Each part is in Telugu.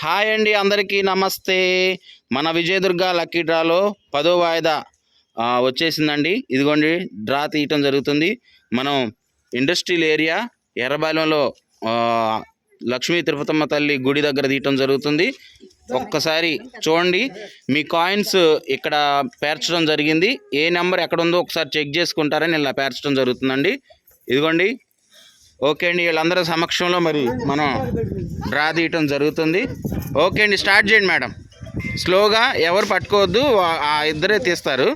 హాయ్ అండి, అందరికీ నమస్తే. మన విజయదుర్గ లక్కీ డ్రాలో 10వ వాయిదా వచ్చేసిందండి. ఇదిగోండి, డ్రా తీయటం జరుగుతుంది. మనం ఇండస్ట్రియల్ ఏరియా ఎర్రబాలెంలో లక్ష్మీ తిరుపతమ్మ తల్లి గుడి దగ్గర తీయటం జరుగుతుంది. ఒక్కసారి చూడండి, మీ కాయిన్స్ ఇక్కడ పేర్చడం జరిగింది. ఏ నెంబర్ ఎక్కడ ఉందో ఒకసారి చెక్ చేసుకుంటారని ఇలా పేర్చడం జరుగుతుందండి. ఇదిగోండి, ఓకే అండి. వీళ్ళందరి సమక్షంలో మరి మనం డ్రా తీయటం జరుగుతుంది. ఓకే అండి, స్టార్ట్ చేయండి మేడం. స్లోగా, ఎవరు పట్టుకోవద్దు, ఆ ఇద్దరే తీస్తారు.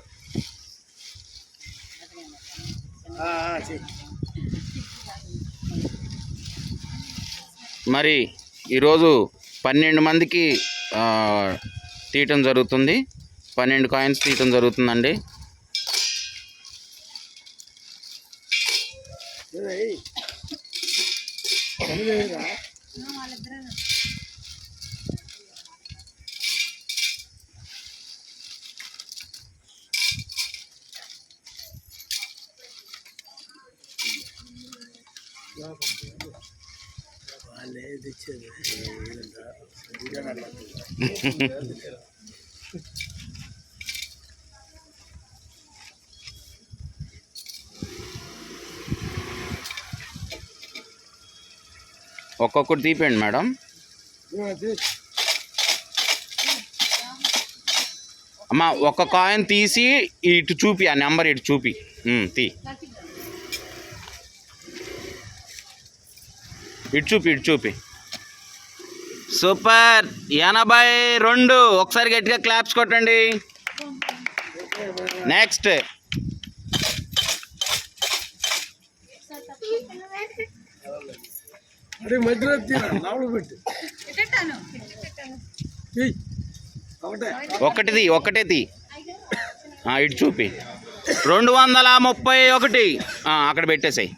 మరి ఈరోజు 12 మందికి తీయటం జరుగుతుంది. 12 కాయిన్స్ తీయటం జరుగుతుందండి. ఒక్కొక్కటి తీపండి మేడం. అమ్మా, ఒక కాయిన్ తీసి ఇటు చూపి, ఆ నెంబర్ ఇటు చూపి తీ. ఇటు చూపి. సూపర్, 82. ఒకసారి గట్టిగా క్లాప్స్ కొట్టండి. నెక్స్ట్ ఒకటే తీ. ఇటు చూపి. 231. అక్కడ పెట్టేసాయి.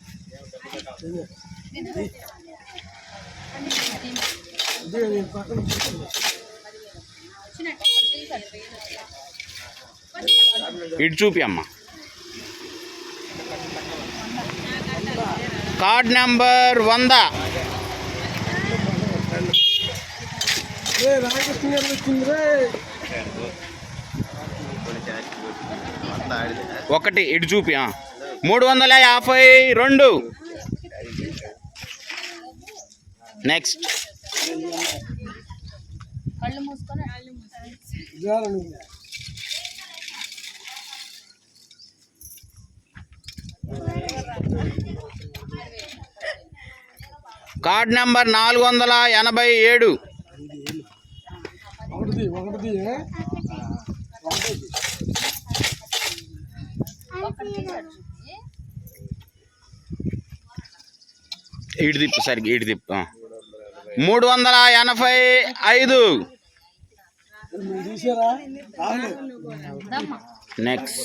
ఇటు చూపి అమ్మ. Card number 100. ఒకటి ఇటు చూపి. 352. Next card number 487. ఇటు తిప్పు, సరిగ్గా ఇటు తిప్పు. 385. నెక్స్ట్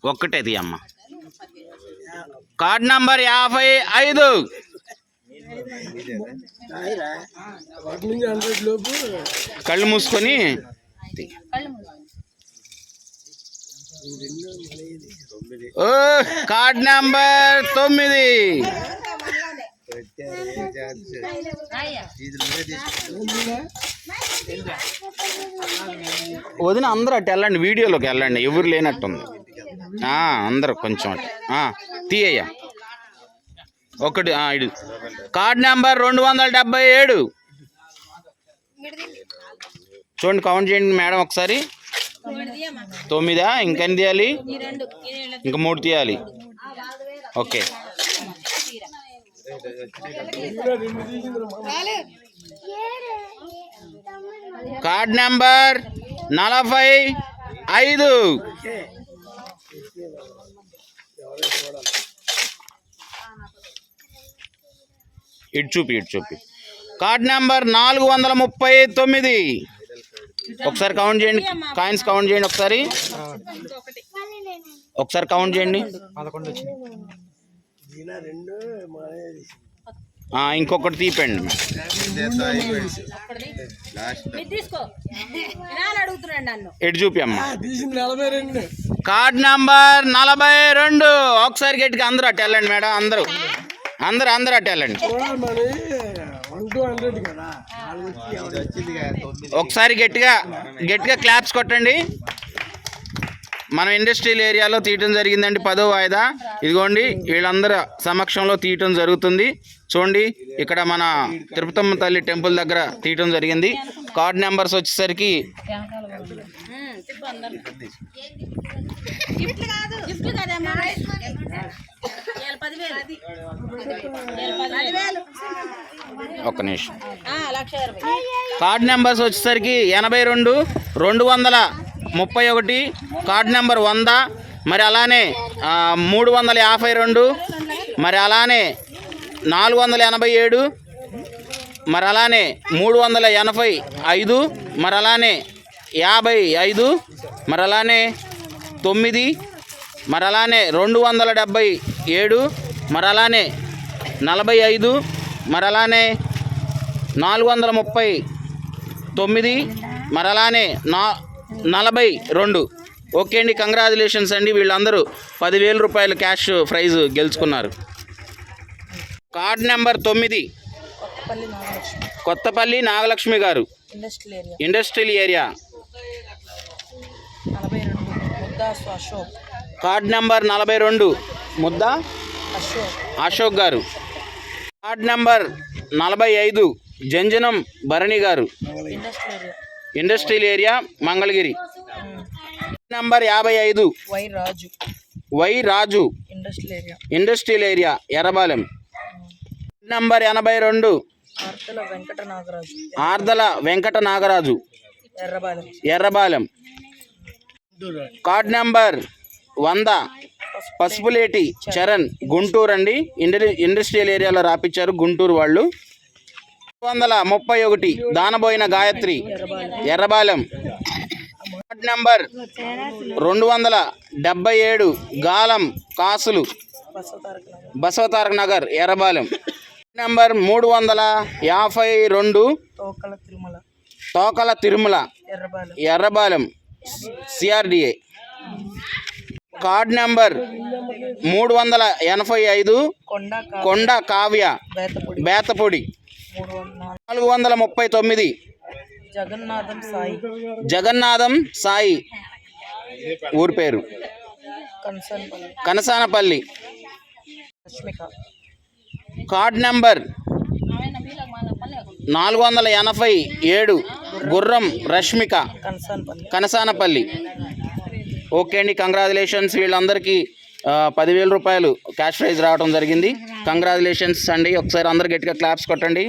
ఒక్కటేది అమ్మ. Card number 55. కళ్ళు మూసుకొని. Card number 9. వదిన అందరూ అటు వెళ్ళండి, వీడియోలోకి వెళ్ళండి, ఎవరు లేనట్టుంది. అందరూ కొంచెం అటు తీయ్యా. ఒకటి ఇడు. Card number 277. చూడండి, కౌంట్ చేయండి మేడం ఒకసారి. 9. ఇంకెన్ని తీయాలి? ఇంకా 3 తీయాలి. ఓకే. Card number 45. ఇటు చూపి. Card number 439. ఒకసారి కౌంట్ చేయండి, కాయిన్స్ కౌంట్ చేయండి ఒకసారి. కౌంట్ చేయండి. ఇంకొకటి తీపండి. ఇటు చూపి అమ్మ. Card number 42. ఒకసారి గట్టిగా అందరూ అటు వెళ్ళండి మేడం. అందరూ అటు వెళ్ళండి. ఒకసారి గట్టిగా క్లాప్స్ కొట్టండి. మనం ఇండస్ట్రియల్ ఏరియాలో తీయటం జరిగిందండి 10వ వాయిదా. ఇదిగోండి వీళ్ళందరూ సమక్షంలో తీయటం జరుగుతుంది. చూడండి ఇక్కడ మన తిరుపతమ్మ తల్లి టెంపుల్ దగ్గర తీయటం జరిగింది. కార్డ్ నెంబర్స్ వచ్చేసరికి 1 నిమిషం. కార్డ్ నెంబర్స్ వచ్చేసరికి 82, 231, కార్డ్ నెంబర్ 100, మరి అలానే 352, మరి అలానే 487, మరి అలానే 385, మరి అలానే 55, మరి అలానే 9, మరి అలానే 277, మరి అలానే 45, మరి అలానే 439, మరి అలానే 42. ఓకే అండి, కంగ్రాచులేషన్స్ అండి. వీళ్ళందరూ 10,000 రూపాయలు క్యాష్ ప్రైజ్ గెలుచుకున్నారు. కార్డ్ నెంబర్ 9 కొత్తపల్లి నాగలక్ష్మి గారు, ఇండస్ట్రియల్ ఏరియా. కార్డ్ నెంబర్ 42 ముద్ద అశోక్ గారు. కార్డ్ నెంబర్ 45 జంజనం భరణి గారు, industrial area Mangalagiri. Number 55 Y Raju, industrial area Errabalem. Number 82 Ardala Venkata Nagaraju, Errabalem. Card number 100 Pasupuleti Charan, Guntur అండి. ఇండస్ట్రియల్ ఏరియాలో రాపిచ్చారు గుంటూరు వాళ్ళు. 231 Danaboina Gayatri, Errabalem. Card number 277 Galam Kasulu, Basavataraka Nagar, Errabalem. Number 352 Tokala Tirumala, Errabalem, CRDA. Card number 385 Konda Kavya, బేతపొడి. 439 Jagannatham Sai, ఊరి పేరు కనసానపల్లి. కార్డ్ నెంబర్ 487 గుర్రం రష్మిక, కనసానపల్లి. ఓకే అండి, కంగ్రాచులేషన్స్. వీళ్ళందరికీ 10,000 రూపాయలు క్యాష్ ప్రైజ్ రావడం జరిగింది. కంగ్రాచులేషన్స్ అండి. ఒకసారి అందరు గట్టిగా క్లాప్స్ కొట్టండి.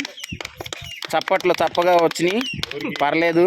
చప్పట్లు చప్పగా వచ్చినాయి, పర్లేదు.